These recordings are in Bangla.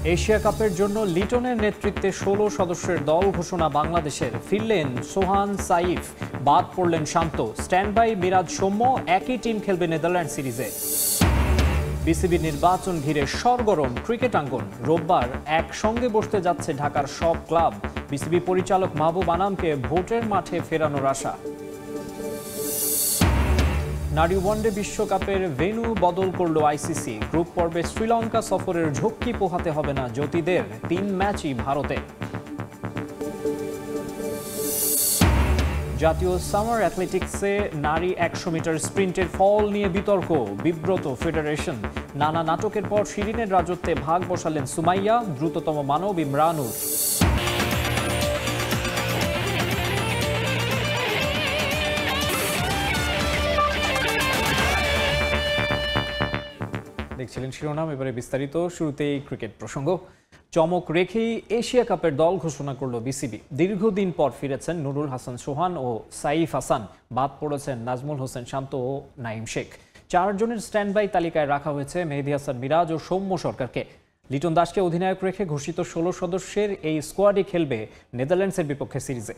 এশিয়া কাপের জন্য লিটনের নেতৃত্বে ১৬ সদস্যের দল ঘোষণা বাংলাদেশের। ফিরলেন সোহান, সাইফ, বাদ পড়লেন শান্ত। Stand by Miraz, Soumya. একই টিম খেলবে নেদারল্যান্ড সিরিজে। বিসিবি নির্বাচন ঘিরে সরগরম ক্রিকেট আঙ্গন। রোববার একসঙ্গে বসতে যাচ্ছে ঢাকার সব ক্লাব। বিসিবি পরিচালক মাহবুব আনামকে ভোটের মাঠে ফেরানোর আশা। নারী ওয়ানডে বিশ্বকাপের ভেন্যু বদল করল আইসিসি। গ্রুপ পর্বে শ্রীলঙ্কা সফরের ঝক্কি পোহাতে হবে না জ্যোতিদের। ৩ ম্যাচই ভারতে। জাতীয় সামার অ্যাথলেটিক্সে নারী ১০০ মিটার স্প্রিন্টের ফল নিয়ে বিতর্ক। বিব্রত ফেডারেশন। নানা নাটকের পর শিরিনের রাজত্বে ভাগ বসালেন সুমাইয়া। দ্রুততম মানব ইমরানুর। দেখছিলেন শিরোনাম, এবারে বিস্তারিত। শুরুতেই ক্রিকেট প্রসঙ্গ। চমক রেখেই এশিয়া কাপের দল ঘোষণা করল বিসিবি। দীর্ঘদিন পর ফিরেছেন নুরুল হাসান সোহান ও সাইফ হাসান। বাদ পড়েছেন নাজমুল হোসেন শান্ত ও নাঈম শেখ। ৪ জনের স্ট্যান্ড বাই তালিকায় রাখা হয়েছে মেহেদী হাসান মিরাজ ও সৌম্য সরকারকে। লিটন দাসকে অধিনায়ক রেখে ঘোষিত ১৬ সদস্যের এই স্কোয়াডই খেলবে নেদারল্যান্ডসের বিপক্ষে সিরিজে।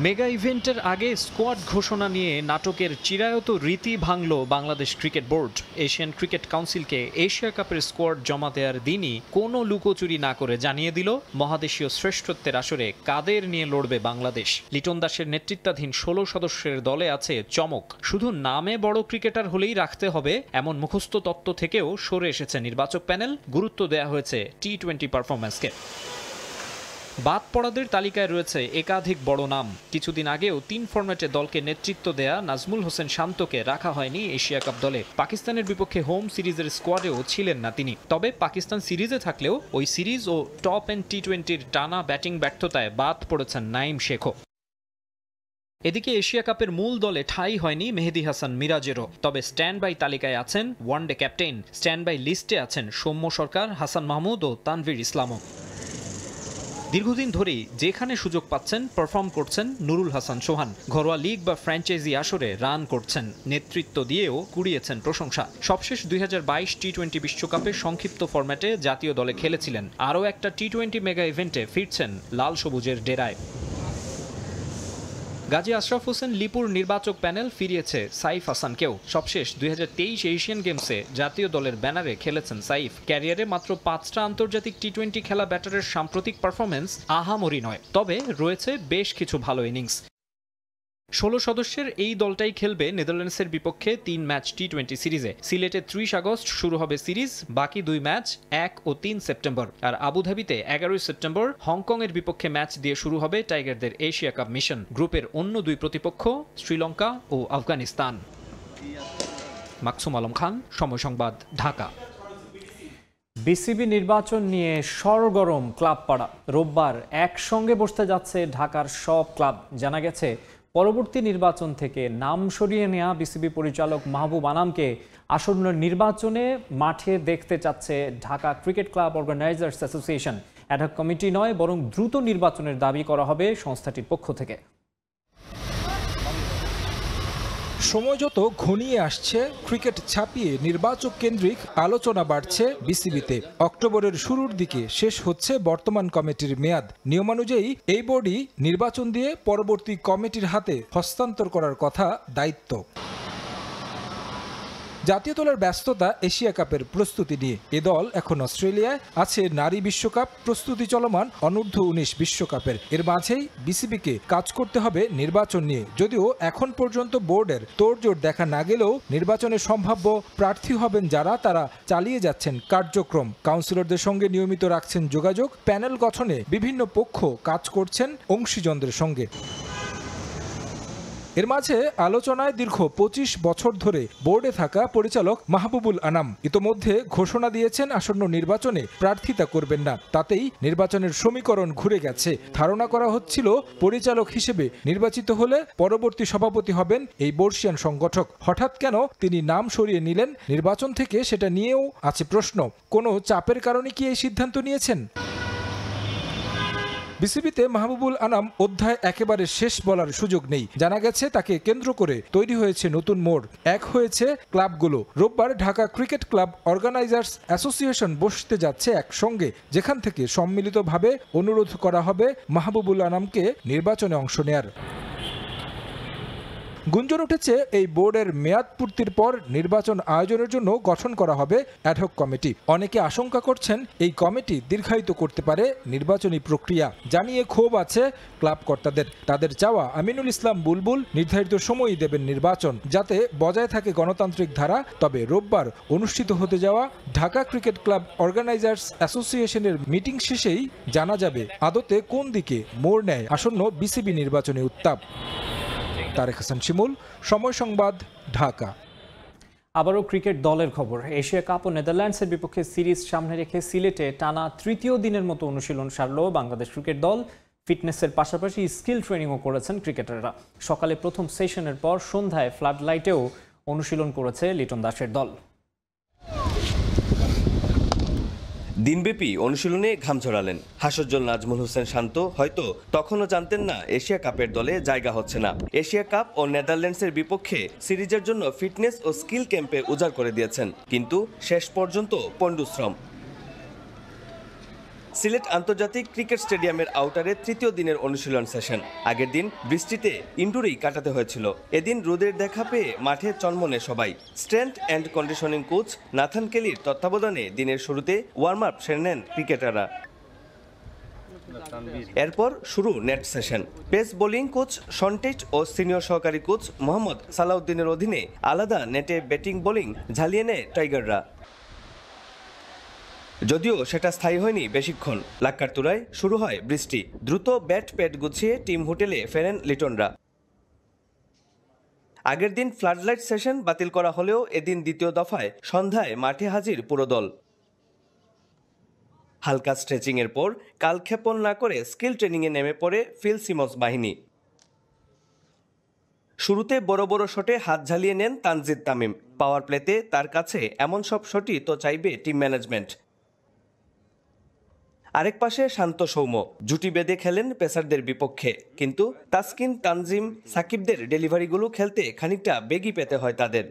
মেগা ইভেন্টের আগে স্কোয়াড ঘোষণা নিয়ে নাটকের চিরায়ত রীতি ভাঙল Bangladesh cricket board. Asian cricket কাউন্সিলকে এশিয়া কাপের স্কোয়াড জমা দেওয়ার দিনই কোনো লুকোচুরি না করে জানিয়ে দিল মহাদেশীয় শ্রেষ্ঠত্বের আসরে কাদের নিয়ে লড়বে বাংলাদেশ। লিটন দাসের নেতৃত্বাধীন ১৬ সদস্যের দলে আছে চমক। শুধু নামে বড় ক্রিকেটার হলেই রাখতে হবে এমন মুখস্থ তত্ত্ব থেকেও সরে এসেছে নির্বাচক প্যানেল। গুরুত্ব দেওয়া হয়েছে টি-20 পারফরম্যান্সকে। বাদ পড়াদের তালিকায় রয়েছে একাধিক বড় নাম। কিছুদিন আগেও ৩ ফরম্যাটে দলকে নেতৃত্ব দেয়া নাজমুল হোসেন শান্তকে রাখা হয়নি এশিয়া কাপ দলে। পাকিস্তানের বিপক্ষে হোম সিরিজের স্কোয়াডেও ছিলেন না তিনি। তবে পাকিস্তান সিরিজে থাকলেও ওই সিরিজ ও টপ এন্ড টি-20-র টানা ব্যাটিং ব্যর্থতায় বাদ পড়েছেন নাঈম শেখও। এদিকে এশিয়া কাপের মূল দলে ঠাঁই হয়নি মেহেদী হাসান মিরাজেরও। তবে স্ট্যান্ড বাই তালিকায় আছেন ওয়ানডে ক্যাপ্টেন। স্ট্যান্ড বাই লিস্টে আছেন সৌম্য সরকার, হাসান মাহমুদ ও তানভীর ইসলামও। দীর্ঘদিন ধরেই যেখানে সুযোগ পাচ্ছেন পারফর্ম করছেন নুরুল হাসান সোহান। ঘরোয়া লিগ বা ফ্র্যাঞ্চাইজি আসরে রান করছেন, নেতৃত্ব দিয়েও কুড়িয়েছেন প্রশংসা। সবশেষ ২০২২ টি-20 বিশ্বকাপে সংক্ষিপ্ত ফরম্যাটে জাতীয় দলে খেলেছিলেন। আরও একটা টি-20 মেগা ইভেন্টে ফিরছেন লাল সবুজের ডেরায়। গাজী আশরাফ হোসেন লিপুর নির্বাচক প্যানেল ফিরিয়েছে সাইফ হাসানকেও। সবশেষ ২০২৩ এশিয়ান গেমসে জাতীয় দলের ব্যানারে খেলেছেন সাইফ। ক্যারিয়ারে মাত্র ৫টা আন্তর্জাতিক টি-20 খেলা ব্যাটারের সাম্প্রতিক পারফরমেন্স আহামরি নয়, তবে রয়েছে বেশ কিছু ভালো ইনিংস। ১৬ সদস্যের এই দলটাই খেলবে নেদারল্যান্ডসের বিপক্ষে ৩ ম্যাচ টি-20 সিরিজে। সিলেটে ৩০ আগস্ট শুরু হবে সিরিজ। বাকি ২ ম্যাচ ১ ও ৩ সেপ্টেম্বর। আর আবুধাবিতে ১১ সেপ্টেম্বর হংকংয়ের বিপক্ষে ম্যাচ দিয়ে শুরু হবে টাইগারদের এশিয়া কাপ মিশন। গ্রুপের অন্য ২ প্রতিপক্ষ শ্রীলঙ্কা ও আফগানিস্তান। মাকসুম আলম খান, সময় সংবাদ, ঢাকা। বিসিবি নির্বাচন নিয়ে সরগরম ক্লাব পাড়া। রোববার একসঙ্গে বসতে যাচ্ছে ঢাকার সব ক্লাব। জানা গেছে পরবর্তী নির্বাচন থেকে নাম সরিয়ে নেওয়া বিসিবি পরিচালক মাহবুব আনামকে আসন্ন নির্বাচনে মাঠে দেখতে চাচ্ছে Dhaka cricket club organisers association. Ad hoc committee নয়, বরং দ্রুত নির্বাচনের দাবি করা হবে সংস্থাটির পক্ষ থেকে। সময় যত ঘনিয়ে আসছে, ক্রিকেট ছাপিয়ে নির্বাচক কেন্দ্রিক আলোচনা বাড়ছে বিসিবিতে। অক্টোবরের শুরুর দিকে শেষ হচ্ছে বর্তমান কমিটির মেয়াদ। নিয়মানুযায়ী এই বোর্ডই নির্বাচন দিয়ে পরবর্তী কমিটির হাতে হস্তান্তর করার কথা দায়িত্ব। জাতীয় দলের ব্যস্ততা এশিয়া কাপের প্রস্তুতি নিয়ে। এ দল এখন অস্ট্রেলিয়ায় আছে নারী বিশ্বকাপ প্রস্তুতি চলমান অনূর্ধ্ব-১৯ বিশ্বকাপের। এর মাঝেই বিসিবিকে কাজ করতে হবে নির্বাচন নিয়ে। যদিও এখন পর্যন্ত বোর্ডের তোড়জোড় দেখা না গেলেও নির্বাচনে সম্ভাব্য প্রার্থী হবেন যারা, তারা চালিয়ে যাচ্ছেন কার্যক্রম। কাউন্সিলরদের সঙ্গে নিয়মিত রাখছেন যোগাযোগ। প্যানেল গঠনে বিভিন্ন পক্ষ কাজ করছেন অংশীজনদের সঙ্গে। এর মাঝে আলোচনায় দীর্ঘ ২৫ বছর ধরে বোর্ডে থাকা পরিচালক মাহবুবুল আনাম ইতোমধ্যে ঘোষণা দিয়েছেন আসন্ন নির্বাচনে প্রার্থিতা করবেন না। তাতেই নির্বাচনের সমীকরণ ঘুরে গেছে। ধারণা করা হচ্ছিল পরিচালক হিসেবে নির্বাচিত হলে পরবর্তী সভাপতি হবেন এই বর্ষিয়ান সংগঠক। হঠাৎ কেন তিনি নাম সরিয়ে নিলেন নির্বাচন থেকে, সেটা নিয়েও আছে প্রশ্ন। কোনো চাপের কারণে কি এই সিদ্ধান্ত নিয়েছেন? বিসিবিতে মাহবুবুল আনাম অধ্যায় একেবারে শেষ বলার সুযোগ নেই। জানা গেছে তাকে কেন্দ্র করে তৈরি হয়েছে নতুন মোড়, এক হয়েছে ক্লাবগুলো। রোববার Dhaka cricket club organisers association বসতে যাচ্ছে একসঙ্গে, যেখান থেকে সম্মিলিতভাবে অনুরোধ করা হবে মাহবুবুল আনামকে নির্বাচনে অংশ নেয়ার। গুঞ্জন উঠেছে এই বোর্ডের মেয়াদ পূর্তির পর নির্বাচন আয়োজনের জন্য গঠন করা হবে অ্যাডহক কমিটি। অনেকে আশঙ্কা করছেন এই কমিটি দীর্ঘায়িত করতে পারে নির্বাচনী প্রক্রিয়া। জানিয়ে ক্ষোভ আছে ক্লাব কর্তাদের। তাদের চাওয়া আমিনুল ইসলাম বুলবুল নির্ধারিত সময়ই দেবেন নির্বাচন, যাতে বজায় থাকে গণতান্ত্রিক ধারা। তবে রোববার অনুষ্ঠিত হতে যাওয়া ঢাকা ক্রিকেট ক্লাব অর্গানাইজার্স অ্যাসোসিয়েশনের মিটিং শেষেই জানা যাবে আদতে কোন দিকে মোড় নেয় আসন্ন বিসিবি নির্বাচনী উত্তাপ। তারেক হাসান শিমুল, সময় সংবাদ, ঢাকা। আবারও ক্রিকেট দলের খবর। এশিয়া কাপ ও নেদারল্যান্ডসের বিপক্ষে সিরিজ সামনে রেখে সিলেটে টানা তৃতীয় দিনের মতো অনুশীলন সারল বাংলাদেশ ক্রিকেট দল। ফিটনেসের পাশাপাশি স্কিল ট্রেনিংও করেছেন ক্রিকেটাররা। সকালে প্রথম সেশনের পর সন্ধ্যায় ফ্লাড লাইটেও অনুশীলন করেছে লিটন দাসের দল। দিনব্যাপী অনুশীলনে ঘাম ঝরালেন হাস্যোজ্জ্বল নাজমুল হোসেন শান্ত। হয়তো তখনও জানতেন না এশিয়া কাপের দলে জায়গা হচ্ছে না। এশিয়া কাপ ও নেদারল্যান্ডসের বিপক্ষে সিরিজের জন্য ফিটনেস ও স্কিল ক্যাম্পে উজাড় করে দিয়েছেন, কিন্তু শেষ পর্যন্ত পণ্ডশ্রম। সিলেট আন্তর্জাতিক ক্রিকেট স্টেডিয়ামের আউটারে তৃতীয় দিনের অনুশীলন সেশন। আগের দিন বৃষ্টিতে ইনডোরেই কাটাতে হয়েছিল। এদিন রোদের দেখা পেয়ে মাঠে চনমনে সবাই। Strength and conditioning coach Nathan কেলির তত্ত্বাবধানে দিনের শুরুতে ওয়ার্ম আপ সেরে নেন ক্রিকেটাররা। এরপর শুরু net session. Pace bowling coach Shaun Tait ও সিনিয়র সহকারী কোচ মোহাম্মদ সালাউদ্দিনের অধীনে আলাদা নেটে ব্যাটিং বোলিং ঝালিয়ে নেয় টাইগাররা। যদিও সেটা স্থায়ী হয়নি বেশিক্ষণ। লাক্কারতুরায় শুরু হয় বৃষ্টি। দ্রুত ব্যাট প্যাড গুছিয়ে টিম হোটেলে ফেরেন লিটনরা। আগের দিন ফ্লাডলাইট সেশন বাতিল করা হলেও এদিন দ্বিতীয় দফায় সন্ধ্যায় মাঠে হাজির পুরো দল। হালকা স্ট্রেচিংয়ের পর কালক্ষেপণ না করে স্কিল ট্রেনিংয়ে নেমে পড়ে ফিল সিমন্স বাহিনী। শুরুতে বড় বড় শটে হাত ঝালিয়ে নেন তানজিদ তামিম। পাওয়ার প্লেতে তার কাছে এমন সব শটই তো চাইবে টিম ম্যানেজমেন্ট। আরেক পাশে শান্ত সৌম্য জুটি বেঁধে খেলেন পেসারদের বিপক্ষে, কিন্তু তাসকিন, তানজিম, সাকিবদের ডেলিভারিগুলো খেলতে খানিকটা বেগই পেতে হয় তাদের।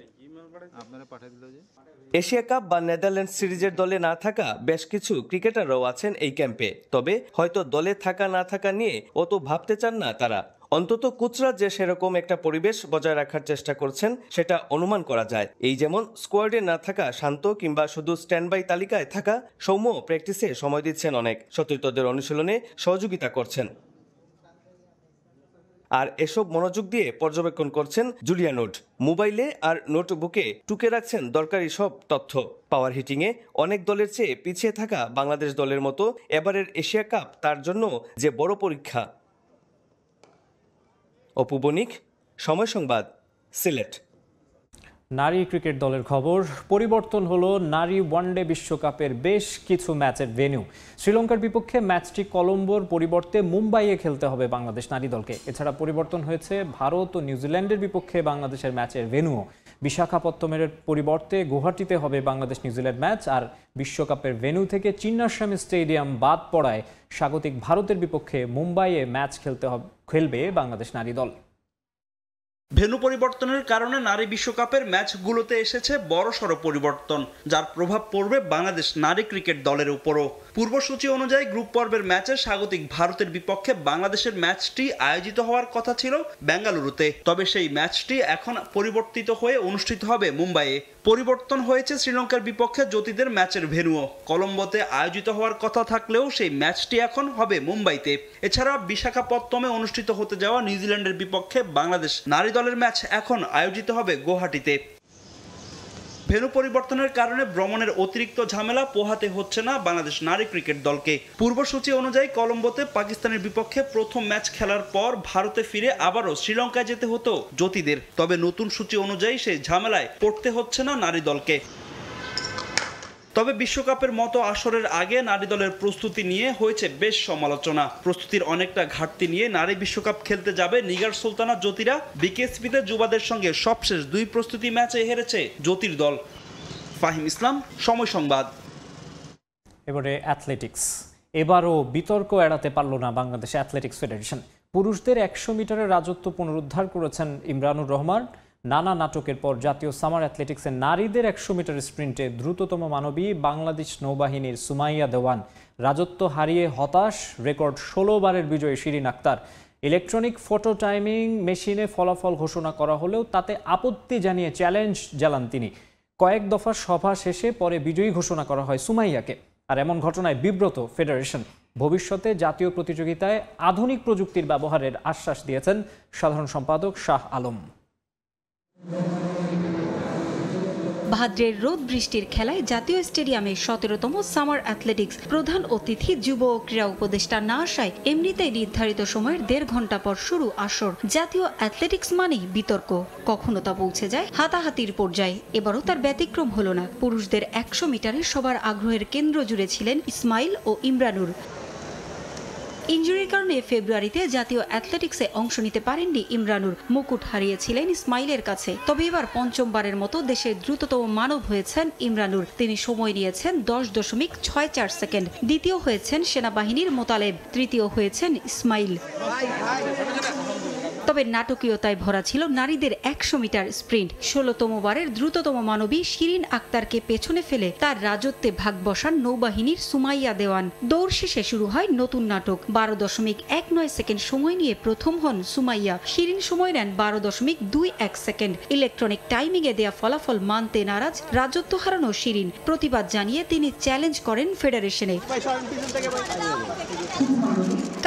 এশিয়া কাপ বা নেদারল্যান্ডস সিরিজের দলে না থাকা বেশ কিছু ক্রিকেটাররাও আছেন এই ক্যাম্পে। তবে হয়তো দলে থাকা না থাকা নিয়ে অত ভাবতে চান না তারা। অন্তত কোচরা যে সেরকম একটা পরিবেশ বজায় রাখার চেষ্টা করছেন সেটা অনুমান করা যায়। এই যেমন স্কোয়াডে না থাকা শান্ত কিংবা শুধু স্ট্যান্ড বাই তালিকায় থাকা সৌম্য প্র্যাকটিসে সময় দিচ্ছেন অনেক, সতীর্থদের অনুশীলনে সহযোগিতা করছেন। আর এসব মনোযোগ দিয়ে পর্যবেক্ষণ করছেন জুলিয়া নোট। মোবাইলে আর নোটবুকে টুকে রাখছেন দরকারি সব তথ্য। পাওয়ার হিটিংয়ে অনেক দলের চেয়ে পিছিয়ে থাকা বাংলাদেশ দলের মতো এবারের এশিয়া কাপ তার জন্য যে বড় পরীক্ষা। অপু বণিক, সময় সংবাদ, সিলেট। নারী ক্রিকেট দলের খবর। পরিবর্তন হলো নারী ওয়ানডে বিশ্বকাপের বেশ কিছু ম্যাচের ভেন্যু। শ্রীলঙ্কার বিপক্ষে ম্যাচটি কলম্বোর পরিবর্তে মুম্বাইয়ে খেলতে হবে বাংলাদেশ নারী দলকে। এছাড়া পরিবর্তন হয়েছে ভারত ও নিউজিল্যান্ডের বিপক্ষে বাংলাদেশের ম্যাচের ভেন্যুও। বিশাখাপত্তমের পরিবর্তে গুয়াহাটিতে হবে বাংলাদেশ নিউজিল্যান্ড ম্যাচ। আর বিশ্বকাপের ভেন্যু থেকে চিন্নাস্বামী স্টেডিয়াম বাদ পড়ায় স্বাগতিক ভারতের বিপক্ষে মুম্বাইয়ে ম্যাচ খেলবে বাংলাদেশ নারী দল। ভেন্যু পরিবর্তনের কারণে নারী বিশ্বকাপের ম্যাচগুলোতে এসেছে বড়সড় পরিবর্তন, যার প্রভাব পড়বে বাংলাদেশ নারী ক্রিকেট দলের উপরও। পূর্বসূচি অনুযায়ী গ্রুপ পর্বের ম্যাচে স্বাগতিক ভারতের বিপক্ষে বাংলাদেশের ম্যাচটি আয়োজিত হওয়ার কথা ছিল বেঙ্গালুরুতে। তবে সেই ম্যাচটি এখন পরিবর্তিত হয়ে অনুষ্ঠিত হবে মুম্বাইয়ে। পরিবর্তন হয়েছে শ্রীলঙ্কার বিপক্ষে জ্যোতিদের ম্যাচের ভেন্যুও। কলম্বোতে আয়োজিত হওয়ার কথা থাকলেও সেই ম্যাচটি এখন হবে মুম্বাইতে। এছাড়া বিশাখাপত্তমে অনুষ্ঠিত হতে যাওয়া নিউজিল্যান্ডের বিপক্ষে বাংলাদেশ নারী দলের ম্যাচ এখন আয়োজিত হবে গুয়াহাটিতে। ভেন্যু পরিবর্তনের কারণে ভ্রমণের অতিরিক্ত ঝামেলা পোহাতে হচ্ছে না বাংলাদেশ নারী ক্রিকেট দলকে। পূর্বসূচি অনুযায়ী কলম্বোতে পাকিস্তানের বিপক্ষে প্রথম ম্যাচ খেলার পর ভারতে ফিরে আবারও শ্রীলঙ্কায় যেতে হতো জ্যোতিদের। তবে নতুন সূচি অনুযায়ী সেই ঝামেলায় পড়তে হচ্ছে না নারী দলকে। তবে বিশ্বকাপের মতো আসরের আগে নারী দলের প্রস্তুতি নিয়ে হয়েছে বেশ সমালোচনা। প্রস্তুতির অনেকটা ঘাটতি নিয়ে নারী বিশ্বকাপ খেলতে যাবে নিগার সুলতানা জ্যোতিরা। বিকেএসপিতে যুবাদের সঙ্গে সবশেষ 2 প্রস্তুতি ম্যাচে হেরেছে জ্যোতির দল। ফাহিম ইসলাম, সময় সংবাদ। এবারে অ্যাথলেটিক্স। এবারও বিতর্ক এড়াতে পারল না বাংলাদেশ অ্যাথলেটিক্স ফেডারেশন। পুরুষদের 100 মিটারের রাজত্ব পুনরুদ্ধার করেছেন ইমরানুর রহমান। নানা নাটকের পর জাতীয় সামার অ্যাথলেটিক্সের নারীদের 100 মিটার স্প্রিন্টে দ্রুততম মানবী বাংলাদেশ নৌবাহিনীর সুমাইয়া দেওয়ান রাজত্ব হারিয়ে হতাশ। রেকর্ড 16 বারের বিজয়ী Shirin Akter. Electronic photo timing মেশিনে ফলাফল ঘোষণা করা হলেও তাতে আপত্তি জানিয়ে চ্যালেঞ্জ জ্বালান তিনি। কয়েক দফা সভা শেষে পরে বিজয়ী ঘোষণা করা হয় সুমাইয়াকে। আর এমন ঘটনায় বিব্রত ফেডারেশন। ভবিষ্যতে জাতীয় প্রতিযোগিতায় আধুনিক প্রযুক্তির ব্যবহারের আশ্বাস দিয়েছেন সাধারণ সম্পাদক শাহ আলম। ভাদ্রের রোদ বৃষ্টির খেলায় জাতীয় স্টেডিয়ামে 17তম সামার অ্যাথলেটিক্স প্রধান অতিথি যুব ও ক্রীড়া উপদেষ্টা না আসায় এমনিতেই নির্ধারিত সময়ের 1.5 ঘন্টা পর শুরু আসর। জাতীয় অ্যাথলেটিক্স মানেই বিতর্ক, কখনো তা পৌঁছে যায় হাতাহাতির পর্যায়ে। এবারও তার ব্যতিক্রম হলো না। পুরুষদের 100 মিটারে সবার আগ্রহের কেন্দ্র জুড়ে ছিলেন ইসমাইল ও ইমরানুর। ইনজুরির কারণে ফেব্রুয়ারিতে জাতীয় অ্যাথলেটিক্সে অংশ নিতে পারেননি ইমরানুর। মুকুট হারিয়েছিলেন ইসমাইলের কাছে। তবে এবার পঞ্চমবারের মতো দেশের দ্রুততম মানব হয়েছেন ইমরানুর। তিনি সময় নিয়েছেন 10.64 সেকেন্ড। দ্বিতীয় হয়েছেন সেনাবাহিনীর মোতালেব, তৃতীয় হয়েছেন ইসমাইল। তবে নাটকীয়তায় ভরা ছিল নারীদের 100 মিটার স্প্রিন্ট। 16তম বারের দ্রুততম মানবী শিরিন আক্তারকে পেছনে ফেলে তার রাজত্বে ভাগ বসান নৌবাহিনীর সুমাইয়া দেওয়ান। দৌড় শেষে শুরু হয় নতুন নাটক। 12.19 সেকেন্ড সময় নিয়ে প্রথম হন সুমাইয়া। শিরিন সময় নেন 12.21 সেকেন্ড। ইলেকট্রনিক টাইমিংয়ে দেয়া ফলাফল মানতে নারাজ রাজত্ব হারানো শিরিন। প্রতিবাদ জানিয়ে তিনি চ্যালেঞ্জ করেন ফেডারেশনে।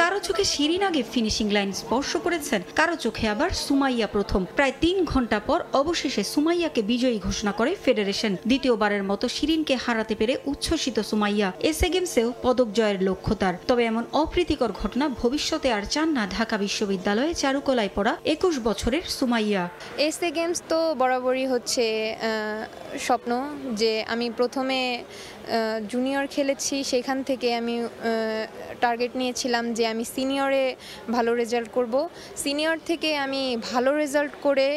কারো চোখে শিরিন আগে ফিনিশিং লাইন স্পর্শ করেছেন, কারো চোখে আবার সুমাইয়া প্রথম। প্রায় 3 ঘন্টা পর অবশেষে সুমাইয়াকে বিজয়ী ঘোষণা করে ফেডারেশন। দ্বিতীয়বারের মতো শিরিনকে হারাতে পেরে উচ্ছ্বসিত সুমাইয়া। এসএ গেমসেও পদক জয়ের লক্ষ্য তার। তবে এমন অপ্রীতিকর ঘটনা ভবিষ্যতে আর চান না ঢাকা বিশ্ববিদ্যালয়ে চারুকলায় পড়া 21 বছরের সুমাইয়া। এসএ গেমস তো বরাবরই হচ্ছে স্বপ্ন, যে আমি প্রথমে জুনিয়র খেলেছি, সেখান থেকে আমি টার্গেট নিয়েছিলাম যে আমি সিনিয়রে ভালো রেজাল্ট করব। সিনিয়র থেকে আমি ভালো রেজাল্ট করে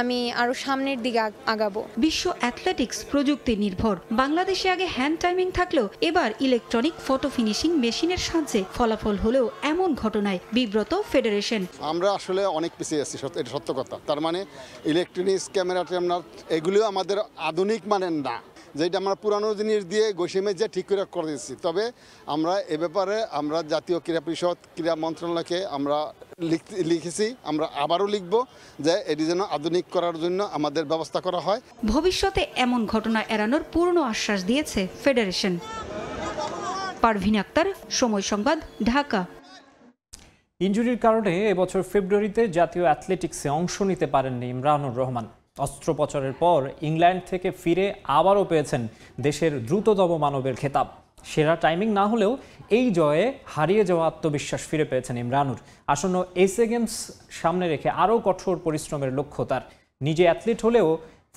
আমি আরও সামনের দিকে আগাবো। বিশ্ব অ্যাথলেটিক্স প্রযুক্তি নির্ভর। বাংলাদেশে আগে হ্যান্ড টাইমিং থাকলেও এবার ইলেকট্রনিক ফটো ফিনিশিং মেশিনের সাহায্যে ফলাফল হলেও এমন ঘটনায় বিব্রত ফেডারেশন। আমরা আসলে অনেক পিছিয়ে আছি, এটা সত্য কথা। তার মানে ইলেকট্রনিক্স ক্যামেরা এগুলিও আমাদের আধুনিক মানের না, যেটা আমরা পুরানো জিনিস দিয়ে গোসিমে যে ঠিক করে দিচ্ছি। তবে আমরা এ ব্যাপারে আমরা জাতীয় ক্রীড়া পরিষদ, ক্রীড়া মন্ত্রণালয়কে আমরা লিখেছি, আমরা আবারও লিখব যে এটি যেন আধুনিক করার জন্য আমাদের ব্যবস্থা করা হয়। ভবিষ্যতে এমন ঘটনা এড়ানোর পূর্ণ আশ্বাস দিয়েছে ফেডারেশন। পারভিন আক্তার, সময় সংবাদ, ঢাকা। ইনজুরির কারণে এবছর ফেব্রুয়ারিতে জাতীয় অ্যাথলেটিক্সে অংশ নিতে পারেননি ইমরানুর রহমান। অস্ত্রোপচারের পর ইংল্যান্ড থেকে ফিরে আবারও পেয়েছেন দেশের দ্রুততম মানবের খেতাব। সেরা টাইমিং না হলেও এই জয়ে হারিয়ে যাওয়া আত্মবিশ্বাস ফিরে পেয়েছেন ইমরানুর। আসন্ন এসএ গেমস সামনে রেখে আরও কঠোর পরিশ্রমের লক্ষ্য তার। নিজে অ্যাথলিট হলেও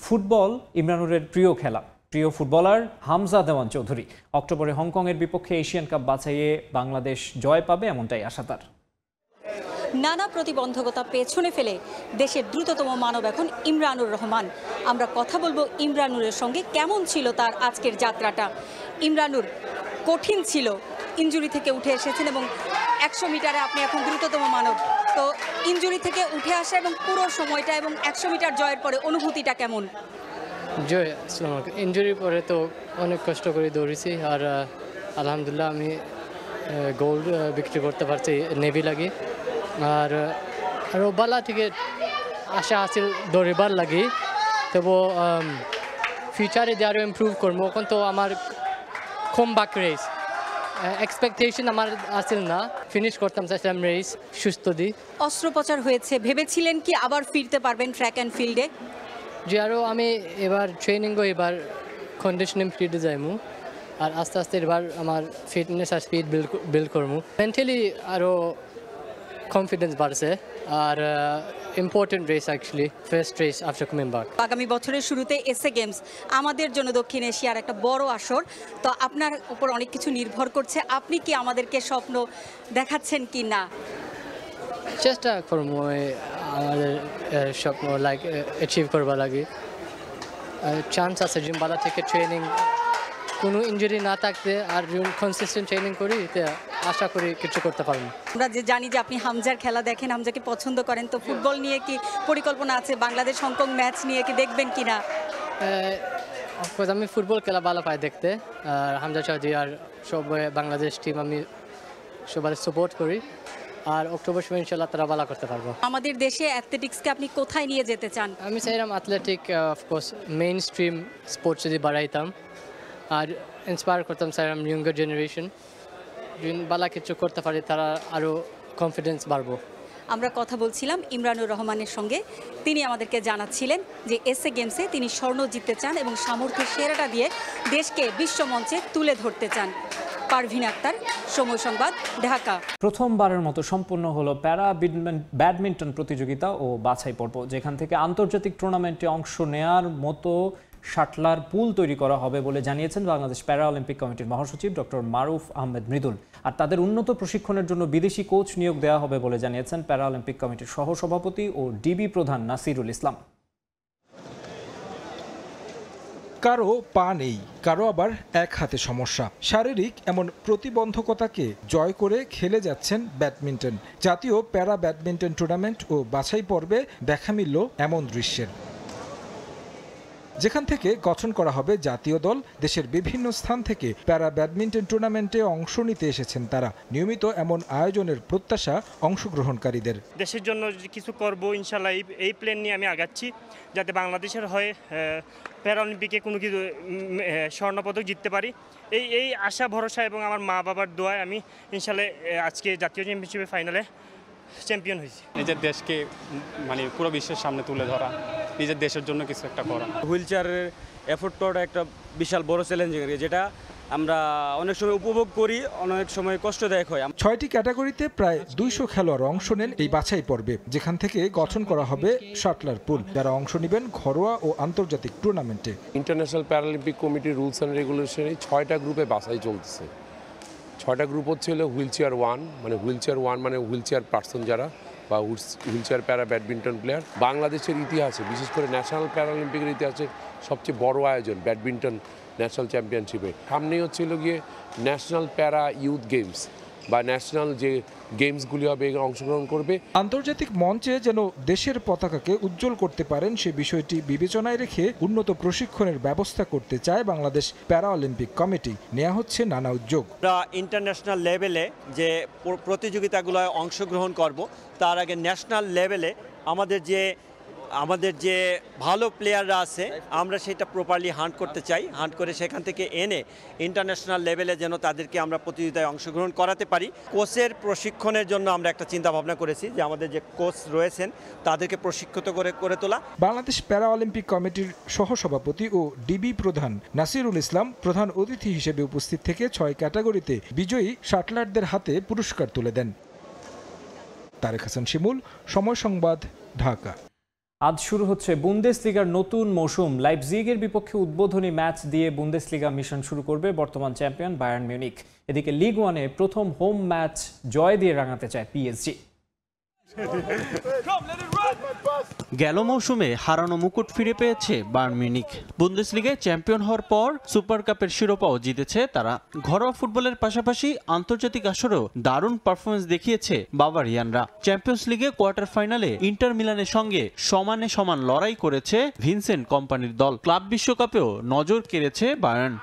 ফুটবল ইমরানুরের প্রিয় খেলা। প্রিয় ফুটবলার হামজা দেওয়ান চৌধুরী। অক্টোবরে হংকংয়ের বিপক্ষে এশিয়ান কাপ বাছাইয়ে বাংলাদেশ জয় পাবে এমনটাই আশা তার। নানা প্রতিবন্ধকতা পেছনে ফেলে দেশের দ্রুততম মানব এখন ইমরানুর রহমান। আমরা কথা বলবো ইমরানুরের সঙ্গে। কেমন ছিল তার আজকের যাত্রাটা? ইমরানুর, কঠিন ছিল, ইনজুরি থেকে উঠে এসেছেন এবং 100 মিটারে আপনি এখন দ্রুততম মানব। তো ইনজুরি থেকে উঠে আসা এবং পুরো সময়টা এবং 100 মিটার জয়ের পরে অনুভূতিটা কেমন? জয়, আসসালামু আলাইকুম। ইনজুরির পরে তো অনেক কষ্ট করে দৌড়েছি, আর আলহামদুলিল্লাহ আমি গোল্ড বিক্রি করতে পারছি নেভি লাগে। আর আরও বালা থেকে আশা আছে দৌড়িবার লাগে। তবু ফিউচারে যে আরও ইমপ্রুভ করবো। এখন তো আমার কম বাক রেস, এক্সপেকটেশন আমার আসছিল না, ফিনিশ করতাম চাইছিলাম রেস সুস্থ দিই। অস্ত্রোপচার হয়েছে, ভেবেছিলেন কি আবার ফিরতে পারবেন ট্র্যাক অ্যান্ড ফিল্ডে? যে আরও আমি এবার ট্রেনিংও এবার কন্ডিশনিং ফিল্ডে যাইমু, আর আস্তে আস্তে এবার আমার ফিটনেস আর স্পিড বিল্ড করবো। মেন্টালি আরও কনফিডেন্স বাড়ছে। আর important race actually, first race after coming back. আগামী বছরের শুরুতে এসএ গেমস আমাদের জন্য দক্ষিণ এশিয়ার একটা বড় আসর। তো আপনার উপর অনেক কিছু নির্ভর করছে। আপনি কি আমাদেরকে স্বপ্ন দেখাচ্ছেন কি না? চেষ্টা করবো আমাদের স্বপ্ন অ্যাচিভ করবার লাগে। চান্স আছে জিম্বালা থেকে ট্রেনিং কোনো ইনজুরি না থাকতে আর কনসিস্টেন্ট ট্রেনিং করি এতে আশা করি কিছু করতে পারবো। আমরা যে জানি যে আপনি হামজার খেলা দেখেন, হামজাকে পছন্দ করেন, তো ফুটবল নিয়ে কি পরিকল্পনা আছে? বাংলাদেশ হংকং ম্যাচ নিয়ে কি দেখবেন কিনা? অফকোর্স আমি ফুটবল খেলা ভালো পাই দেখতে, আর হামজা চৌধুরী আর সব বাংলাদেশ টিম আমি সবাই সাপোর্ট করি, আর অক্টোবর সময় ইনশাল্লাহ তারা ভালো করতে পারবো। আমাদের দেশে অ্যাথলেটিক্সকে আপনি কোথায় নিয়ে যেতে চান? আমি চাইলাম athletic of course main stream sports যদি বাড়াইতাম আর ইন্সপায়ার করতাম চাইলাম ইয়ঙ্গার জেনারেশন, ভালো কিছু করতে পারি তারা আরও কনফিডেন্স বাড়বো। আমরা কথা বলছিলাম ইমরানুর রহমানের সঙ্গে, তিনি আমাদেরকে জানাচ্ছিলেন যে এসএ গেমসে তিনি স্বর্ণ জিততে চান এবং সামর্থ্যের সেরাটা দিয়ে দেশকে বিশ্বমঞ্চে তুলে ধরতে চান। পারভিন আক্তার, সময় সংবাদ, ঢাকা। প্রথমবারের মতো সম্পন্ন হলো প্যারা ব্যাডমিন্টন প্রতিযোগিতা ও বাছাই পর্ব, যেখান থেকে আন্তর্জাতিক টুর্নামেন্টে অংশ নেয়ার মতো শাটলার পুল তৈরি করা হবে বলে জানিয়েছেন বাংলাদেশ প্যারা অলিম্পিক কমিটির মহাসচিব ডক্টর মারুফ আহমেদ মৃদুল। আর তাদের উন্নত প্রশিক্ষণের জন্য বিদেশি কোচ নিয়োগ দেওয়া হবে বলে জানিয়েছেন প্যারা অলিম্পিক কমিটির সহসভাপতি ও ডিবি প্রধান নাসিরুল ইসলাম। কারো পা নেই, কারো আবার এক হাতে সমস্যা। শারীরিক এমন প্রতিবন্ধকতাকে জয় করে খেলে যাচ্ছেন ব্যাডমিন্টন। জাতীয় প্যারা ব্যাডমিন্টন টুর্নামেন্ট ও বাছাই পর্বে দেখা মিলল এমন দৃশ্যের, যেখান থেকে গঠন করা হবে জাতীয় দল। দেশের বিভিন্ন স্থান থেকে প্যারা ব্যাডমিন্টন টুর্নামেন্টে অংশ নিতে এসেছেন তারা। নিয়মিত এমন আয়োজনের প্রত্যাশা অংশগ্রহণকারীদের। দেশের জন্য কিছু করব ইনশাল্লাহ, এই প্ল্যান নিয়ে আমি আগাচ্ছি, যাতে বাংলাদেশের হয়ে প্যারা অলিম্পিকে কোনো কিছু স্বর্ণপদক জিততে পারি। এই আশা ভরসা এবং আমার মা বাবার দোয়ায় আমি ইনশাল্লাহ আজকে জাতীয় চ্যাম্পিয়নশিপের ফাইনালে চ্যাম্পিয়ন হয়েছি। নিজের দেশকে মানে পুরো বিশ্বের সামনে তুলে ধরা, নিজের দেশের জন্য কিছু একটা করা। হুইল চেয়ারের এফোর্ট করাটা একটা বিশাল বড় চ্যালেঞ্জিং, যেটা আমরা অনেক সময় উপভোগ করি, অনেক সময় কষ্টদায়ক হয়। 6টি ক্যাটাগরিতে প্রায় 200 খেলোয়াড় অংশ নেন এই বাছাই পর্বে, যেখান থেকে গঠন করা হবে শাটলার পুল, যারা অংশ নেবেন ঘরোয়া ও আন্তর্জাতিক টুর্নামেন্টে। ইন্টারন্যাশনাল প্যারালিম্পিক কমিটির রুলস অ্যান্ড রেগুলেশনে 6টা গ্রুপে বাছাই চলতেছে। 6টা গ্রুপ হচ্ছে হলো হুইল চেয়ার 1, মানে হুইল চেয়ার 1 মানে হুইল চেয়ার পার্সন যারা, বা হুইল চেয়ার প্যারা ব্যাডমিন্টন প্লেয়ার। বাংলাদেশের ইতিহাসে, বিশেষ করে ন্যাশনাল প্যারালিম্পিকের ইতিহাসে সবচেয়ে বড় আয়োজন ব্যাডমিন্টন ন্যাশনাল চ্যাম্পিয়নশিপে। সামনেই হচ্ছিল গিয়ে ন্যাশনাল প্যারা ইউথ গেমস বা ন্যাশনাল যে গেমসগুলি হবে এগুলো অংশগ্রহণ করবে। আন্তর্জাতিক মঞ্চে যেন দেশের পতাকাকে উজ্জ্বল করতে পারেন সে বিষয়টি বিবেচনায় রেখে উন্নত প্রশিক্ষণের ব্যবস্থা করতে চায় বাংলাদেশ প্যারা অলিম্পিক কমিটি। নেওয়া হচ্ছে নানা উদ্যোগ। ইন্টারন্যাশনাল লেভেলে যে প্রতিযোগিতাগুলোয় অংশগ্রহণ করব, তার আগে ন্যাশনাল লেভেলে আমাদের যে ভালো প্লেয়াররা আছে আমরা সেটা প্রপারলি হান্ট করতে চাই। হান্ট করে সেখান থেকে এনে ইন্টারন্যাশনাল লেভেলে যেন তাদেরকে আমরা প্রতিযোগিতায় অংশগ্রহণ করাতে পারি। কোচের প্রশিক্ষণের জন্য আমরা একটা চিন্তা ভাবনা করেছি যে আমাদের যে কোচ রয়েছেন তাদেরকে প্রশিক্ষিত করে তোলা। বাংলাদেশ প্যারা অলিম্পিক কমিটির সহসভাপতি ও ডিবি প্রধান নাসিরুল ইসলাম প্রধান অতিথি হিসেবে উপস্থিত থেকে 6 ক্যাটাগরিতে বিজয়ী শাটলারদের হাতে পুরস্কার তুলে দেন। তারেক হাসান শিমুল, সময় সংবাদ, ঢাকা। আজ শুরু হচ্ছে বুন্দেসলিগার নতুন মৌসুম। লাইপজিগের বিপক্ষে উদ্বোধনী ম্যাচ দিয়ে বুন্দেসলিগা মিশন শুরু করবে বর্তমান চ্যাম্পিয়ন বায়ার্ন মিউনিখ। এদিকে লিগ ওয়ানে প্রথম হোম ম্যাচ জয় দিয়ে রাঙাতে চায় পিএসজি। গেল মৌসুমে হারানো মুকুট ফিরে পেয়েছে বায়ার্ন মিউনিখ। বুন্দেসলিগায় চ্যাম্পিয়ন হওয়ার পর সুপার কাপের শিরোপাও জিতেছে তারা। ঘরোয়া ফুটবলের পাশাপাশি আন্তর্জাতিক আসরেও দারুণ পারফরমেন্স দেখিয়েছে বাভারিয়ানরা। চ্যাম্পিয়ন্স লিগে কোয়ার্টার ফাইনালে ইন্টার মিলানের সঙ্গে সমানে সমান লড়াই করেছে ভিনসেন্ট কম্পানির দল। ক্লাব বিশ্বকাপেও নজর কেড়েছে বায়ার্ন।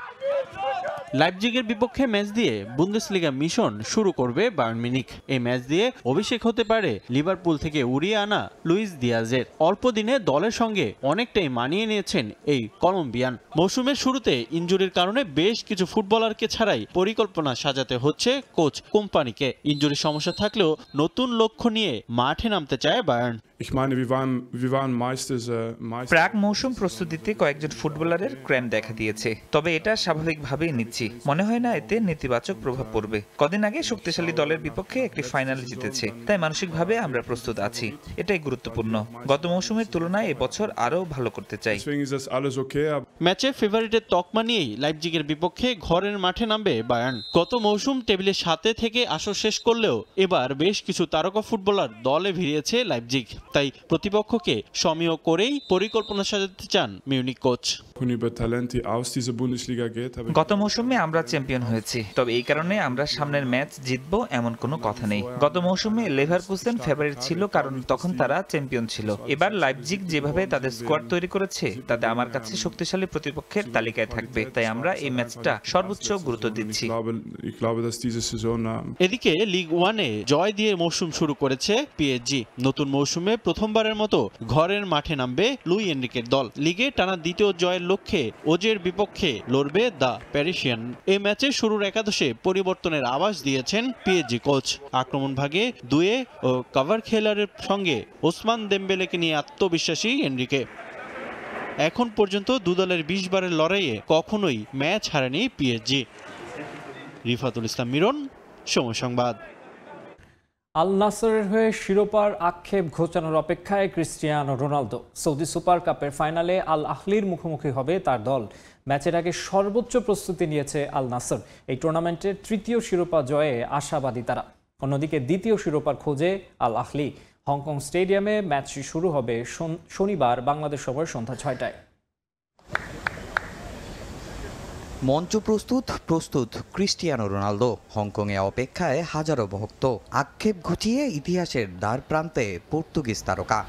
লাইপজিগের বিপক্ষে ম্যাচ দিয়ে বুন্দেসলিগা মিশন শুরু করবে বায়ার্ন মিউনিখ। এই ম্যাচ দিয়ে অভিষেক হতে পারে লিভারপুল থেকে উড়িয়ে আনা লুইস দিয়াজের। অল্প দিনে দলের সঙ্গে অনেকটাই মানিয়ে নিয়েছেন এই কলম্বিয়ান। মৌসুমের শুরুতে ইনজুরির কারণে বেশ কিছু ফুটবলারকে ছাড়াই পরিকল্পনা সাজাতে হচ্ছে কোচ কোম্পানিকে। ইনজুরির সমস্যা থাকলেও নতুন লক্ষ্য নিয়ে মাঠে নামতে চায় বায়ার্ন। প্রাক মৌসুম প্রস্তুতিতে কয়েকজন ফুটবলারের ক্র্যাম্প দেখা দিয়েছে, তবে এটা স্বাভাবিকভাবেই নিচ্ছি। করছি। মনে হয় না এতে নেতিবাচক প্রভাব পড়বে। কদিন আগে শক্তিশালী দলের বিপক্ষে একটি ফাইনাল জিতেছে, তাই মানসিকভাবে আমরা প্রস্তুত আছি। এটাই গুরুত্বপূর্ণ। গত মৌসুমের তুলনায় এবছর আরও ভালো করতে চাই। ম্যাচে ফেভারিটের তকমা নিয়েই লাইপজিগের বিপক্ষে ঘরের মাঠে নামবে বায়ার্ন। গত মৌসুম টেবিলের 7 থেকে আসর শেষ করলেও এবার বেশ কিছু তারকা ফুটবলার দলে ভিড়িয়েছে লাইপজিগ। তাই প্রতিপক্ষকে সমীহ করেই পরিকল্পনা সাজাতে চান মিউনিক কোচ। গত মৌসুমে আমরা চ্যাম্পিয়ন হয়েছি, তবে এই কারণে আমরা সামনের ম্যাচ জিতবো এমন কোনো কথা নেই। গত মৌসুমে লেভারকুসেন ফেভারিট ছিল, কারণ তখন তারা চ্যাম্পিয়ন ছিল। এবার লাইপজিগ যেভাবে তাদের স্কোয়াড তৈরি করেছে তাতে আমার কাছে শক্তিশালী প্রতিপক্ষের তালিকায় থাকবে, তাই আমরা এই ম্যাচটা সর্বোচ্চ গুরুত্ব দিচ্ছি। এদিকে লিগ 1-এ জয় দিয়ে মৌসুম শুরু করেছে পিএসজি। নতুন মৌসুমে প্রথমবারের মতো ঘরের মাঠে নামবে লুই এনরিকের দল। লিগে টানা দ্বিতীয় জয়ের লক্ষ্যে ওজের বিপক্ষে লড়বে দ্য প্যারিসিয়ান। এই ম্যাচে শুরুর একাদশে পরিবর্তনের আভাস দিয়েছেন পিএসজি কোচ। আক্রমণ ভাগে দুয়ে ও কাভার খেলারের সঙ্গে ওসমান দেমবেলেকে নিয়ে আত্মবিশ্বাসী এনরিকে। এখন পর্যন্ত দু দলের 20 বারের লড়াইয়ে কখনোই ম্যাচ হারেনি পিএসজি। রিফাতুল ইসলাম মিরন, সময় সংবাদ। আল নাসরের হয়ে শিরোপার আক্ষেপ ঘোচানোর অপেক্ষায় ক্রিস্টিয়ানো রোনালদো। সৌদি সুপার কাপের ফাইনালে আল আহলির মুখোমুখি হবে তার দল। ম্যাচের আগে সর্বোচ্চ প্রস্তুতি নিয়েছে আল নাসর। এই টুর্নামেন্টের তৃতীয় শিরোপা জয়ে আশাবাদী তারা। অন্যদিকে দ্বিতীয় শিরোপার খোঁজে আল আহলি। হংকং স্টেডিয়ামে ম্যাচ শুরু হবে শনিবার বাংলাদেশ সময় সন্ধ্যা 6টায়। মঞ্চ প্রস্তুত ক্রিস্টিয়ানো রোনালদো। হংকংয়ে অপেক্ষায় হাজারো ভক্ত। আক্ষেপ ঘুচিয়ে ইতিহাসের দ্বার প্রান্তে পর্তুগিজ তারকা।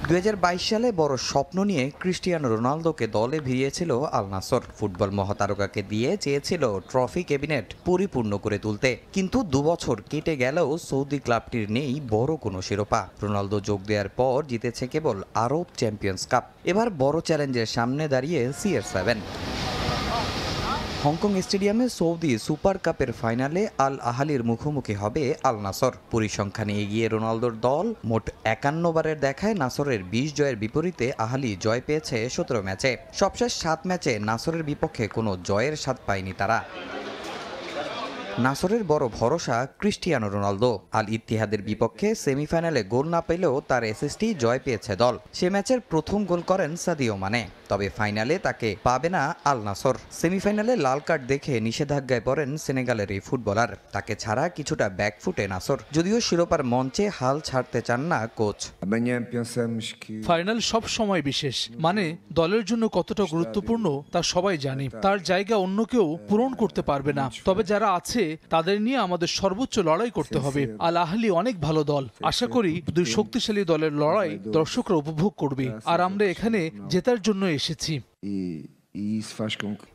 2022 সালে বড় স্বপ্ন নিয়ে ক্রিস্টিয়ানো রোনালদোকে দলে ভিড়িয়েছিল আল নাসর। ফুটবল মহাতারকাকে দিয়ে চেয়েছিল ট্রফি ক্যাবিনেট পরিপূর্ণ করে তুলতে, কিন্তু 2 বছর কেটে গেলেও সৌদি ক্লাবটির নেই বড় কোনো শিরোপা। রোনালদো যোগ দেওয়ার পর জিতেছে কেবল আরব চ্যাম্পিয়ন্স কাপ। এবার বড় চ্যালেঞ্জের সামনে দাঁড়িয়ে CR7। হংকং স্টেডিয়ামে সৌদি সুপার কাপের ফাইনালে আল আহলির মুখোমুখি হবে আল নাসর। পরিসংখ্যানে এগিয়ে রোনালদোর দল। মোট 51 বারের দেখায় নাসরের 20 জয়ের বিপরীতে আহলি জয় পেয়েছে 17 ম্যাচে। সবশেষ 7 ম্যাচে নাসরের বিপক্ষে কোনো জয়ের স্বাদ পায়নি তারা। নাসরের বড় ভরসা ক্রিস্টিয়ানো রোনালদো। আল ইত্তিহাদের বিপক্ষে সেমিফাইনালে গোল না পেলেও তার অ্যাসিস্টেই জয় পেয়েছে দল। সে ম্যাচের প্রথম গোল করেন সাদিও মানে। তবে ফাইনালে তাকে পাবে না আল নাসর। সেমিফাইনালে লাল কার্ড দেখে নিষেধাজ্ঞায় পড়েন সেনেগালের এই ফুটবলার। তাকে ছাড়া কিছুটা ব্যাকফুটে নাসর, যদিও শিরোপার মঞ্চে হাল ছাড়তে চান না কোচ। ফাইনাল সব সময় বিশেষ, মানে দলের জন্য কতটা গুরুত্বপূর্ণ তা সবাই জানি। তার জায়গা অন্য কেউ পূরণ করতে পারবে না, তবে যারা আছে তাদের নিয়ে আমাদের সর্বোচ্চ লড়াই করতে হবে। আল আহলি অনেক ভালো দল, আশা করি দুই শক্তিশালী দলের লড়াই দর্শকরা উপভোগ করবে, আর আমরা এখানে জেতার জন্য এসেছি।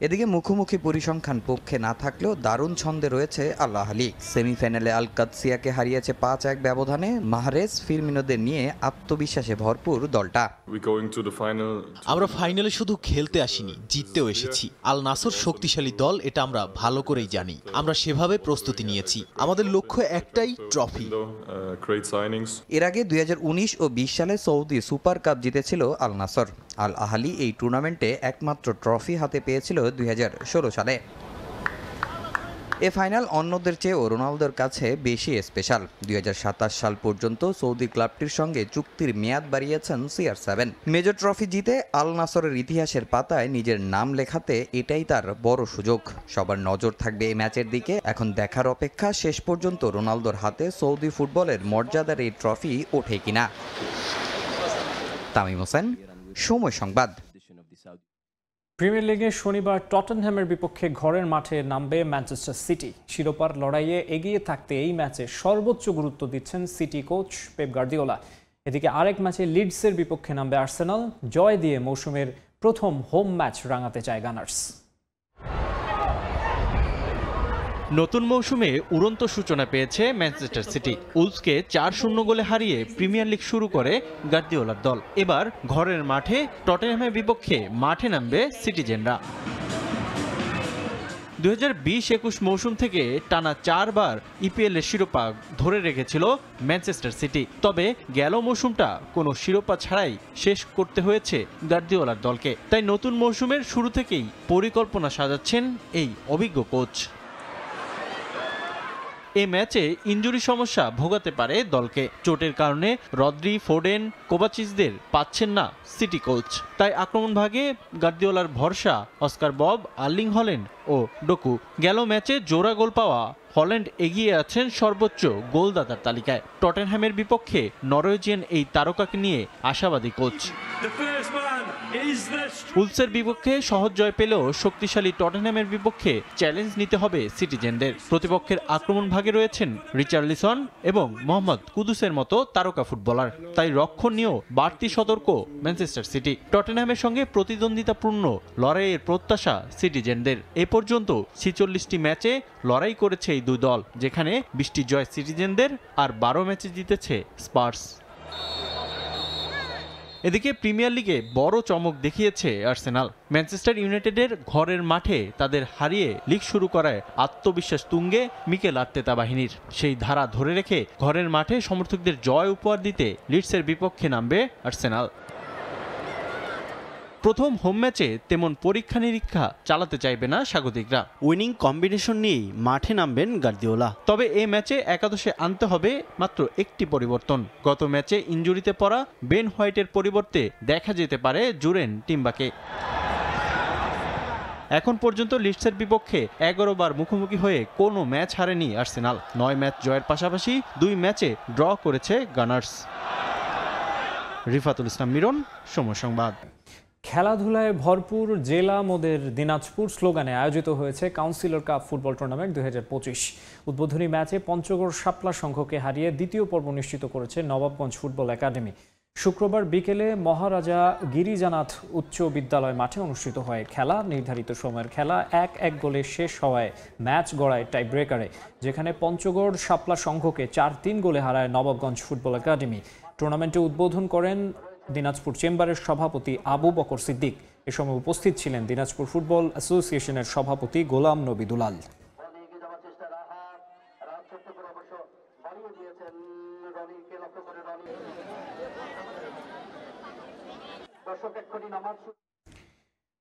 এদিকে মুখোমুখি পরিসংখ্যান পক্ষে না থাকলেও দারুণ ছন্দে রয়েছে আল আহলি। সেমিফাইনালে আল কাদসিয়াকে হারিয়েছে 5-1 ব্যবধানে। মাহরেজ ফিরমিনোদের নিয়ে আত্মবিশ্বাসে ভরপুর দলটা। আমরা ফাইনালে শুধু খেলতে আসিনি, জিততেও এসেছি। আল নাসর শক্তিশালী দল, এটা আমরা ভালো করেই জানি। আমরা সেভাবে প্রস্তুতি নিয়েছি। আমাদের লক্ষ্য একটাই, ট্রফি। এর আগে 2019 ও 20 সালে সৌদি সুপার কাপ জিতেছিল আল নাসর। আল আহলি এই টুর্নামেন্টে একমাত্র ট্রফি হাতে পেয়েছিল 2016 সালে। এ ফাইনাল অন্যদের চেয়েও রোনালদোর কাছে বেশি স্পেশাল। 2027 সাল পর্যন্ত সৌদি ক্লাবটির সঙ্গে চুক্তির মেয়াদ বাড়িয়েছেন CR7। মেজর ট্রফি জিতে আল নাসরের ইতিহাসের পাতায় নিজের নাম লেখাতে এটাই তার বড় সুযোগ। সবার নজর থাকবে এই ম্যাচের দিকে। এখন দেখার অপেক্ষা শেষ পর্যন্ত রোনালদোর হাতে সৌদি ফুটবলের মর্যাদার এই ট্রফি ওঠে কিনা। তামিম হোসেন, সময় সংবাদ। প্রিমিয়ার লিগে শনিবার টটেনহ্যামের বিপক্ষে ঘরের মাঠে নামবে ম্যানচেস্টার সিটি। শিরোপার লড়াইয়ে এগিয়ে থাকতে এই ম্যাচে সর্বোচ্চ গুরুত্ব দিচ্ছেন সিটি কোচ পেপ গার্দিওলা। এদিকে আরেক ম্যাচে লিডসের বিপক্ষে নামবে আর্সেনাল। জয় দিয়ে মৌসুমের প্রথম হোম ম্যাচ রাঙাতে চায় গানার্স। নতুন মৌসুমে উড়ন্ত সূচনা পেয়েছে ম্যানচেস্টার সিটি। উলসকে 4-0 গোলে হারিয়ে প্রিমিয়ার লিগ শুরু করে গার্দিওলার দল। এবার ঘরের মাঠে টটেনহ্যামের বিপক্ষে মাঠে নামবে সিটিজেনরা। 2020-21 মৌসুম থেকে টানা 4 বার ইপিএল এর শিরোপা ধরে রেখেছিল ম্যানচেস্টার সিটি। তবে গেল মৌসুমটা কোনো শিরোপা ছাড়াই শেষ করতে হয়েছে গার্দিওলার দলকে। তাই নতুন মৌসুমের শুরু থেকেই পরিকল্পনা সাজাচ্ছেন এই অভিজ্ঞ কোচ। এই ম্যাচে ইনজুরি সমস্যা ভোগাতে পারে দলকে। চোটের কারণে রদ্রি, ফোডেন, কোভাচিচদের পাচ্ছেন না সিটি কোচ। তাই আক্রমণ ভাগে গার্দিওলার ভরসা অস্কার বব, আর্লিং হল্যান্ড ও ডোকু। গেল ম্যাচে জোড়া গোল পাওয়া হল্যান্ড এগিয়ে আছেন সর্বোচ্চ গোলদাতার তালিকায়। টটেনহ্যামের বিপক্ষে নরওয়েজিয়ান এই তারকাকে নিয়ে আশাবাদী কোচ। উলসের বিপক্ষে সহজ জয় পেলেও শক্তিশালী টটেনহ্যামের বিপক্ষে চ্যালেঞ্জ নিতে হবে সিটিজেনদের। প্রতিপক্ষের আক্রমণ ভাগে রয়েছেন রিচার্লিসন এবং মোহাম্মদ কুদুসের মতো তারকা ফুটবলার। তাই রক্ষণ নিয়েও বাড়তি সতর্ক ম্যানচেস্টার সিটি। টটেনহ্যামের সঙ্গে প্রতিদ্বন্দ্বিতাপূর্ণ লড়াইয়ের প্রত্যাশা সিটিজেনদের। এ পর্যন্ত 46টি ম্যাচে লড়াই করেছে এই দুই দল, যেখানে 20টি জয় সিটিজেনদের আর 12 ম্যাচে জিতেছে স্পার্স। এদিকে প্রিমিয়ার লিগে বড় চমক দেখিয়েছে আর্সেনাল। ম্যানচেস্টার ইউনাইটেডের ঘরের মাঠে তাদের হারিয়ে লিগ শুরু করায় আত্মবিশ্বাস তুঙ্গে মিকেল আর্তেতা বাহিনীর। সেই ধারা ধরে রেখে ঘরের মাঠে সমর্থকদের জয় উপহার দিতে লিডসের বিপক্ষে নামবে আর্সেনাল। প্রথম হোম ম্যাচে তেমন পরীক্ষা নিরীক্ষা চালাতে চাইবে না স্বাগতিকরা। উইনিং কম্বিনেশন নিয়েই মাঠে নামবেন গার্দিওলা। তবে এই ম্যাচে একাদশে আনতে হবে মাত্র একটি পরিবর্তন। গত ম্যাচে ইনজুরিতে পড়া বেন হোয়াইটের পরিবর্তে দেখা যেতে পারে জুরেন টিম্বাকে। এখন পর্যন্ত লিডসের বিপক্ষে 11 বার মুখোমুখি হয়ে কোনো ম্যাচ হারেনি আর্সেনাল। 9 ম্যাচ জয়ের পাশাপাশি 2 ম্যাচে ড্র করেছে গানার্স। রিফাতুল ইসলাম মিরন, সময় সংবাদ। খেলাধুলায় ভরপুর জেলা মোদের দিনাজপুর স্লোগানে আয়োজিত হয়েছে কাউন্সিলর কাপ ফুটবল টুর্নামেন্ট 2025। উদ্বোধনী ম্যাচে পঞ্চগড় শাপলা সংঘকে হারিয়ে দ্বিতীয় পর্ব নিশ্চিত করেছে নবাবগঞ্জ ফুটবল একাডেমি। শুক্রবার বিকেলে মহারাজা গিরিজানাথ উচ্চ বিদ্যালয় মাঠে অনুষ্ঠিত হয় খেলা। নির্ধারিত সময়ের খেলা 1-1 গোলে শেষ হওয়ায় ম্যাচ গড়ায় টাই ব্রেকারে, যেখানে পঞ্চগড় শাপলা সংঘকে 4-3 গোলে হারায় নবাবগঞ্জ ফুটবল একাডেমি। টুর্নামেন্টে উদ্বোধন করেন দিনাজপুর চেম্বারের সভাপতি আবু বকর সিদ্দিক। এ সময় উপস্থিত ছিলেন দিনাজপুর ফুটবল অ্যাসোসিয়েশনের সভাপতি গোলাম নবী দুলাল।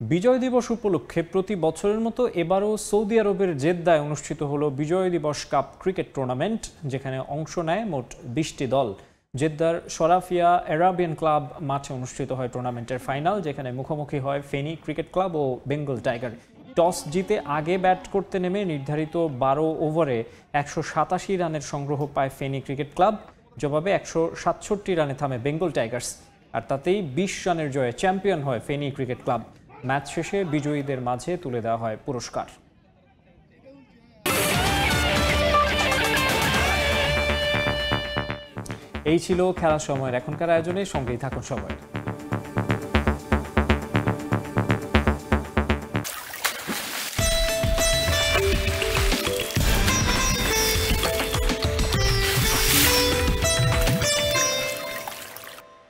বিজয় দিবস উপলক্ষে প্রতি বছরের মতো এবারও সৌদি আরবের জেদ্দায় অনুষ্ঠিত হলো বিজয় দিবস কাপ ক্রিকেট টুর্নামেন্ট, যেখানে অংশ নেয় মোট 20টি দল। জেদ্দার সরাফিয়া আরাবিয়ান ক্লাব মাঠে অনুষ্ঠিত হয় টুর্নামেন্টের ফাইনাল, যেখানে মুখোমুখি হয় ফেনী ক্রিকেট ক্লাব ও বেঙ্গল টাইগার। টস জিতে আগে ব্যাট করতে নেমে নির্ধারিত 12 ওভারে 187 রানের সংগ্রহ পায় ফেনী ক্রিকেট ক্লাব। জবাবে 167 রানে থামে বেঙ্গল টাইগার্স, আর তাতেই 20 রানের জয়ে চ্যাম্পিয়ন হয় ফেনী ক্রিকেট ক্লাব। ম্যাচ শেষে বিজয়ীদের মাঝে তুলে দেওয়া হয় পুরস্কার। এই ছিল খেলার সময়ের এখনকার আয়োজনে। সঙ্গেই থাকুন সবাই।